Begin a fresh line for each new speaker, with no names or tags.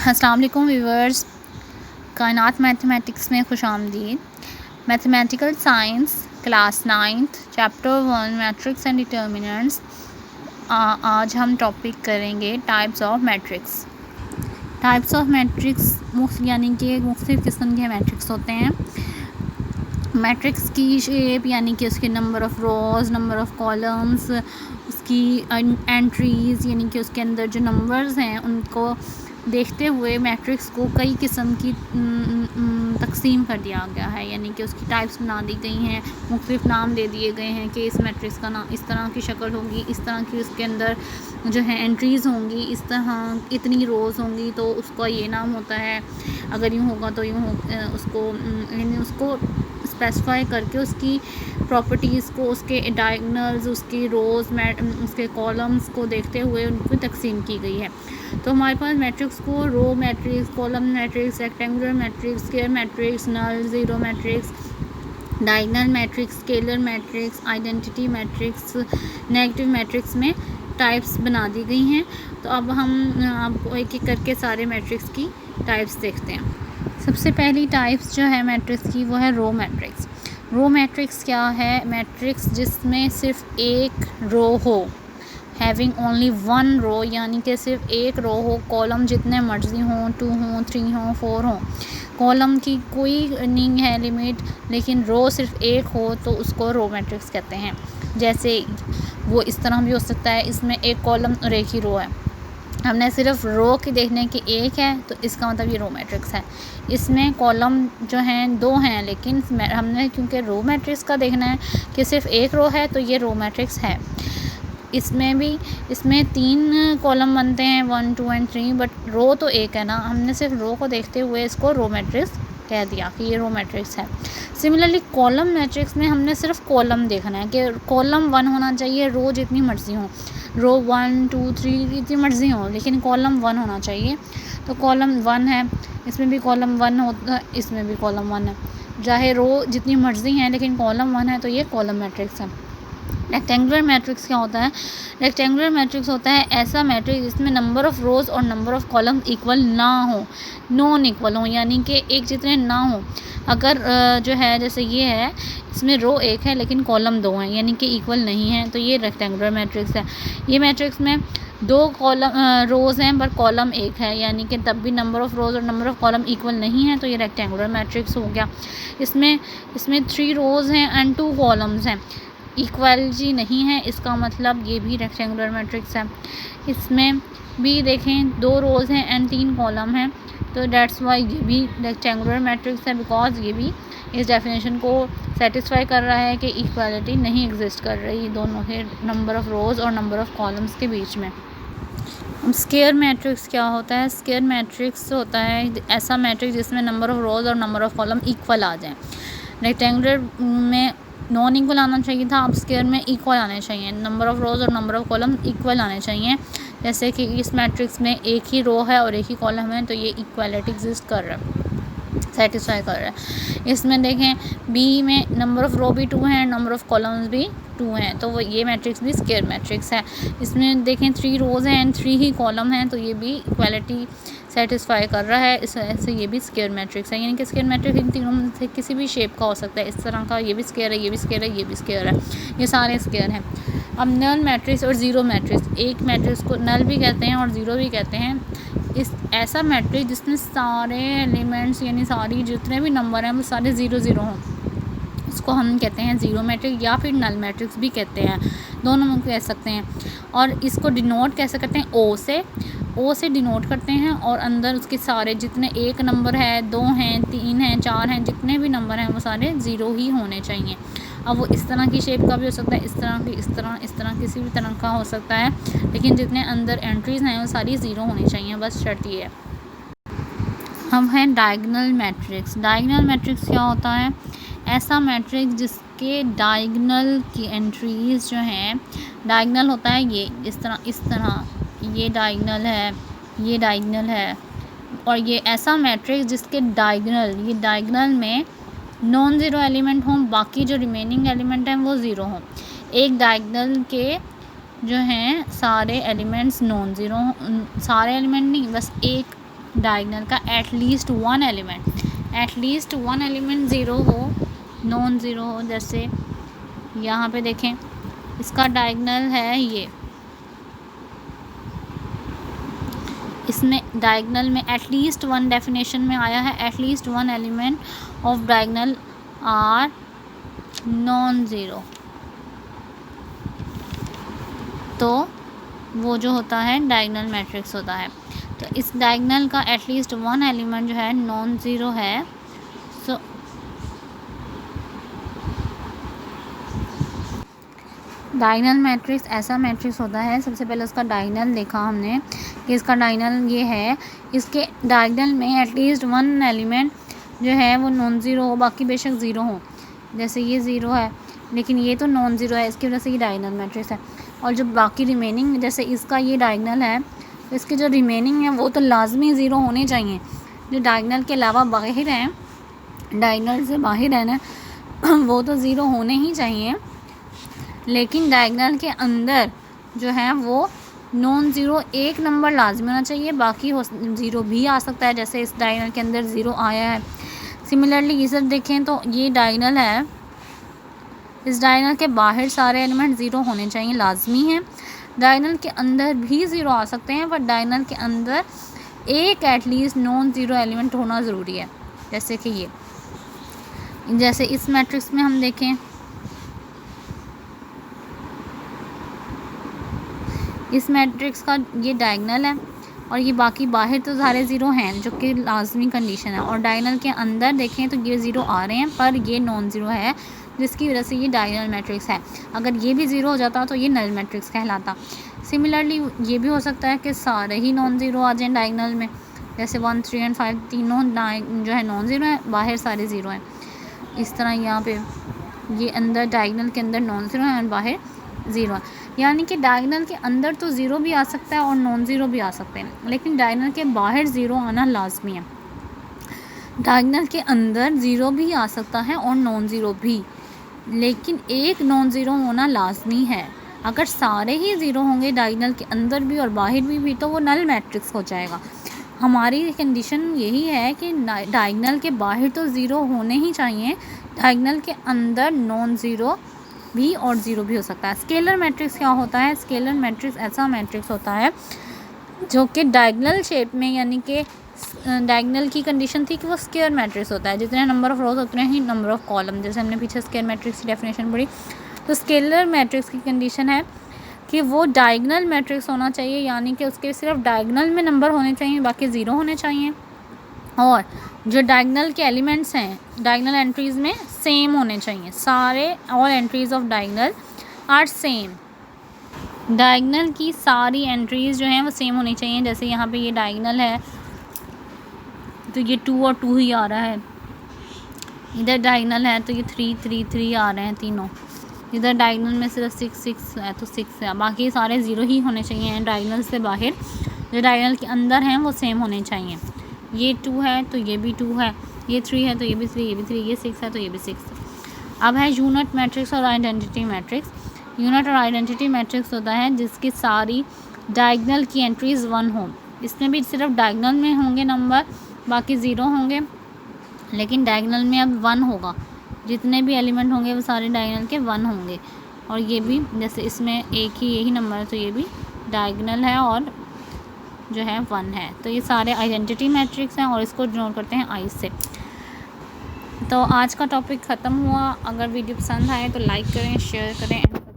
अस्सलाम वालेकुम viewers, Kainat mathematics में खुशामदीद। Mathematical science class 9th chapter 1 matrix and determinants. आज हम टॉपिक करेंगे types of matrix. Types of matrix यानी कि मुख्तलिफ़ किस्म के मैट्रिक्स होते हैं। मैट्रिक्स की शेप यानी कि उसके number of rows, number of columns, उसकी एंट्रीज़ यानी कि उसके अंदर जो नंबर्स हैं उनको देखते हुए मैट्रिक्स को कई किस्म की तकसीम कर दिया गया है, यानी कि उसकी टाइप्स बना दी गई हैं, मुख्तलिफ़ नाम दे दिए गए हैं कि इस मैट्रिक्स का नाम इस तरह की शक्ल होगी, इस तरह की उसके अंदर जो है एंट्रीज़ होंगी, इस तरह इतनी रोज़ होंगी तो उसका ये नाम होता है, अगर यूँ होगा तो यूँ उसको स्पेसिफाई करके उसकी प्रॉपर्टीज़ को, उसके डायगोनल्स, उसकी रोज़, उसके कॉलम्स को देखते हुए उनको तकसीम की गई है। तो हमारे पास मैट्रिक्स को row matrix, column matrix, rectangular matrix, square matrix, null, zero matrix, diagonal matrix, scalar matrix, identity matrix, negative matrix में टाइप्स बना दी गई हैं। तो अब हम आपको एक एक करके सारे मैट्रिक्स की टाइप्स देखते हैं। सबसे पहली टाइप्स जो है मैट्रिक्स की वो है रो मैट्रिक्स। रो मैट्रिक्स क्या है? मैट्रिक्स जिसमें सिर्फ एक रो हो, हैविंग ओनली वन रो, यानी कि सिर्फ एक रो हो, कॉलम जितने मर्जी हों, 2 हों, 3 हों, 4 हों, कॉलम की कोई नहीं है लिमिट, लेकिन रो सिर्फ एक हो तो उसको रो मैट्रिक्स कहते हैं। जैसे वो इस तरह भी हो सकता है, इसमें एक कॉलम और एक ही रो है, हमने सिर्फ रो की देखने की एक है तो इसका मतलब ये रो मैट्रिक्स है। इसमें कॉलम जो हैं 2 हैं, लेकिन हमने क्योंकि रो मैट्रिक्स का देखना है कि सिर्फ एक रो है तो ये रो मैट्रिक्स है। इसमें 3 कॉलम बनते हैं, 1, 2 एंड 3, बट रो तो एक है ना, हमने सिर्फ रो को देखते हुए इसको रो मैट्रिक्स कह दिया कि ये रो मैट्रिक्स है। सिमिलरली कॉलम मैट्रिक्स में हमने सिर्फ कॉलम देखना है कि कॉलम 1 होना चाहिए, रो जितनी मर्जी हो, रो 1, 2, 3 जितनी मर्जी हो, लेकिन कॉलम 1 होना चाहिए। तो कॉलम 1 है, इसमें भी कॉलम 1 होता है, इसमें भी कॉलम 1 है, चाहे रो जितनी मर्जी हैं लेकिन कॉलम 1 है तो ये कॉलम मैट्रिक्स है। रेक्टेंगुलर मैट्रिक्स क्या होता है? रेक्टेंगुलर मैट्रिक्स होता है ऐसा मैट्रिक्स जिसमें नंबर ऑफ़ रोज़ और नंबर ऑफ़ कॉलम इक्वल ना हो, नॉन इक्वल हो, यानी कि एक जितने ना हो। अगर जो है जैसे ये है, इसमें रो एक है लेकिन कॉलम 2 हैं, यानी कि इक्वल नहीं है, तो ये रेक्टेंगुलर मैट्रिक्स है। ये मैट्रिक्स में 2 कॉलम रोज़ हैं पर कॉलम एक है, यानी कि तब भी नंबर ऑफ़ रोज़ और नंबर ऑफ़ कॉलम इक्वल नहीं है, तो ये रेक्टेंगुलर मैट्रिक्स हो गया। इसमें 3 रोज़ हैं एंड 2 कॉलम्स हैं, इक्वालिटी नहीं है, इसका मतलब ये भी रेक्टेंगुलर मैट्रिक्स है। इसमें भी देखें 2 रोज़ हैं एंड 3 कॉलम हैं, तो डेट्स वाई ये भी रेक्टेंगुलर मैट्रिक्स है, बिकॉज ये भी इस डेफिनेशन को सेटिस्फाई कर रहा है कि इक्वालिटी नहीं एग्जिस्ट कर रही दोनों के नंबर ऑफ़ रोज़ और नंबर ऑफ़ कॉलम्स के बीच में। स्क्वायर मैट्रिक्स क्या होता है? स्क्वायर मैट्रिक्स होता है ऐसा मैट्रिक्स जिसमें नंबर ऑफ़ रोज़ और नंबर ऑफ़ कॉलम इक्वल आ जाएँ। रेक्टेंगुलर में नॉन इक्वल आना चाहिए था, अब स्क्वायर में इक्वल आने चाहिए, नंबर ऑफ़ रोज़ और नंबर ऑफ़ कॉलम इक्वल आने चाहिए। जैसे कि इस मैट्रिक्स में एक ही रो है और एक ही कॉलम है, तो ये इक्वालिटी एग्जिस्ट कर रहा है, सेटिस्फाई कर रहा है। इसमें देखें बी में नंबर ऑफ़ रो भी 2 हैं, नंबर ऑफ़ कॉलम्स भी 2 हैं, तो वो ये मैट्रिक्स भी स्क्वायर मैट्रिक्स है। इसमें देखें 3 रोज़ हैं एंड 3 ही कॉलम हैं, तो ये भी इक्वालिटी सेटिस्फाई कर रहा है, इस वजह से ये भी स्क्वायर मैट्रिक्स है। यानी कि स्क्वायर मैट्रिक्स इन तीनों में से किसी भी शेप का हो सकता है, इस तरह का, ये भी स्क्वायर है, ये भी स्क्वायर है, ये भी स्क्वायर है, ये सारे स्क्वायर हैं। अब नल मैट्रिक्स और ज़ीरो मैट्रिक्स, एक मैट्रिक्स को नल भी कहते हैं और ज़ीरो भी कहते हैं। इस ऐसा मैट्रिक्स जिसमें सारे एलिमेंट्स यानी सारी जितने भी नंबर हैं वो सारे 0 0 हों, इसको हम कहते हैं ज़ीरो मैट्रिक्स, या फिर नल मैट्रिक्स भी कहते हैं, दोनों में कह सकते हैं। और इसको डिनोट कैसे करते हैं? ओ से डिनोट करते हैं, और अंदर उसके सारे जितने एक नंबर है, 2 हैं, 3 हैं, 4 हैं, जितने भी नंबर हैं वो सारे 0 ही होने चाहिए। अब वो इस तरह की शेप का भी हो सकता है, इस तरह किसी भी तरह का हो सकता है, लेकिन जितने अंदर एंट्रीज़ हैं वो सारी 0 होनी चाहिए, बस शर्त ये है। हम हैं डायगोनल मैट्रिक्स। डायगोनल मैट्रिक्स क्या होता है? ऐसा मैट्रिक्स जिसके डायगोनल की एंट्रीज़ जो हैं, डायगोनल होता है ये इस तरह ये डायगोनल है, और ये ऐसा मैट्रिक्स जिसके डायगोनल में नॉन ज़ीरो एलिमेंट हों, बाकी जो रिमेनिंग एलिमेंट हैं वो 0 हों। एक डायगोनल के जो हैं सारे एलिमेंट्स नॉन ज़ीरो, सारे एलिमेंट नहीं, बस एक डायगनल का एटलीस्ट वन एलिमेंट ज़ीरो हो, नॉन ज़ीरो हो। जैसे यहाँ पे देखें, इसका डायगनल है ये, इसमें डायगनल में एटलीस्ट वन डेफिनेशन में आया है, at least one element of diagonal are non zero. तो वो जो होता है डायगनल मैट्रिक्स होता है। तो इस डायगनल का एटलीस्ट वन एलिमेंट जो है नॉन ज़ीरो है। सो डायगनल मैट्रिक्स ऐसा मैट्रिक्स होता है, सबसे पहले उसका डायगनल देखा हमने कि इसका डायगनल ये है, इसके डायगनल में एटलीस्ट वन एलिमेंट जो है वो नॉन ज़ीरो हो, बाकी बेशक ज़ीरो हो। जैसे ये ज़ीरो है लेकिन ये तो नॉन ज़ीरो है, इसकी वजह से ये डायगनल मैट्रिक्स है। और जो बाकी रिमेनिंग, जैसे इसका ये डायगनल है तो इसके जो रिमेनिंग है वो तो लाजमी ज़ीरो होने चाहिए। जो डायगनल के अलावा बाहर हैं, डायगनल से बाहर है ना, वो तो ज़ीरो होने ही चाहिए। लेकिन डायगनल के अंदर जो है वो नॉन ज़ीरो एक नंबर लाजमी होना चाहिए, बाकी ज़ीरो भी आ सकता है। जैसे इस डायगनल के अंदर ज़ीरो आया है। सिमिलरली ये सब देखें तो ये डायगनल है, इस डायगनल के बाहर सारे एलिमेंट ज़ीरो होने चाहिए, लाजमी है। डायगनल के अंदर भी ज़ीरो आ सकते हैं, पर डायगनल के अंदर एक एटलीस्ट नॉन ज़ीरो एलिमेंट होना ज़रूरी है। जैसे कि ये, जैसे इस मैट्रिक्स में हम देखें, इस मैट्रिक्स का ये डायगनल है और ये बाकी बाहर तो सारे ज़ीरो हैं, जो कि लाजमी कंडीशन है। और डायगनल के अंदर देखें तो ये ज़ीरो आ रहे हैं, पर ये नॉन ज़ीरो है, जिसकी वजह से ये डायगनल मैट्रिक्स है। अगर ये भी ज़ीरो हो जाता तो ये नल मैट्रिक्स कहलाता। सिमिलरली ये भी हो सकता है कि सारे ही नॉन ज़ीरो आ जाएँ डायगनल में, जैसे 1, 3 एंड 5 तीनों जो है नॉन ज़ीरो है, बाहर सारे ज़ीरो हैं। इस तरह यहाँ पे ये अंदर डायगनल के अंदर नॉन ज़ीरो है और बाहर ज़ीरो है। यानी कि डायगनल के अंदर तो ज़ीरो भी आ सकता है और नॉन ज़ीरो भी आ सकते हैं, लेकिन डायगनल के बाहर ज़ीरो आना लाजमी है। डायगनल के अंदर ज़ीरो भी आ सकता है और नॉन ज़ीरो भी, लेकिन एक नॉन ज़ीरो होना लाजमी है। अगर सारे ही ज़ीरो होंगे डायगनल के अंदर भी और बाहर भी तो वो नल मैट्रिक्स हो जाएगा। हमारी कंडीशन यही है कि डायगनल के बाहर तो ज़ीरो होने ही चाहिए, डायगनल के अंदर नॉन ज़ीरो भी और ज़ीरो भी हो सकता है। स्केलर मैट्रिक्स क्या होता है? स्केलर मैट्रिक्स ऐसा मैट्रिक्स होता है जो कि डायगनल शेप में, यानी कि डायगनल की कंडीशन थी कि वो स्क्वायर मैट्रिक्स होता है, जितने नंबर ऑफ रोज उतने ही नंबर ऑफ कॉलम। जैसे हमने पीछे स्क्वायर मैट्रिक्स की डेफिनेशन पढ़ी, तो स्केलर मैट्रिक्स की कंडीशन है कि वो डायगनल मैट्रिक्स होना चाहिए, यानी कि उसके सिर्फ डायगनल में नंबर होने चाहिए, बाकी ज़ीरो होने चाहिए। और जो डायगनल के एलिमेंट्स हैं डायगनल एंट्रीज़ में सेम होने चाहिए, सारे all entries of diagonal are same. Diagonal की सारी एंट्रीज़ जो हैं वो सेम होनी चाहिए। जैसे यहाँ पे ये डायगनल है तो ये 2 और 2 ही आ रहा है, इधर डायगनल है तो ये 3, 3, 3 आ रहे हैं तीनों। इधर डायगनल में सिर्फ 6, 6 है तो 6 है, बाकी सारे ज़ीरो ही होने चाहिए। डायगनल से बाहर जो डायगनल के अंदर हैं वो सेम होने चाहिए। ये 2 है तो ये भी 2 है, ये 3 है तो ये भी 3, ये भी 3, ये 6 है तो ये भी 6। अब है यूनिट मैट्रिक्स और आइडेंटिटी मैट्रिक्स। यूनिट और आइडेंटिटी मैट्रिक्स होता है जिसकी सारी डायगनल की एंट्रीज़ 1 हो। इसमें भी सिर्फ डायगनल में होंगे नंबर, बाकी ज़ीरो होंगे, लेकिन डायगनल में अब 1 होगा। जितने भी एलिमेंट होंगे वो सारे डायगनल के 1 होंगे। और ये भी जैसे इसमें एक ही यही नंबर है तो ये भी डायगनल है और जो है 1 है। तो ये सारे आइडेंटिटी मैट्रिक्स हैं और इसको डिनोट करते हैं आई से। तो आज का टॉपिक ख़त्म हुआ। अगर वीडियो पसंद आए तो लाइक करें, शेयर करें।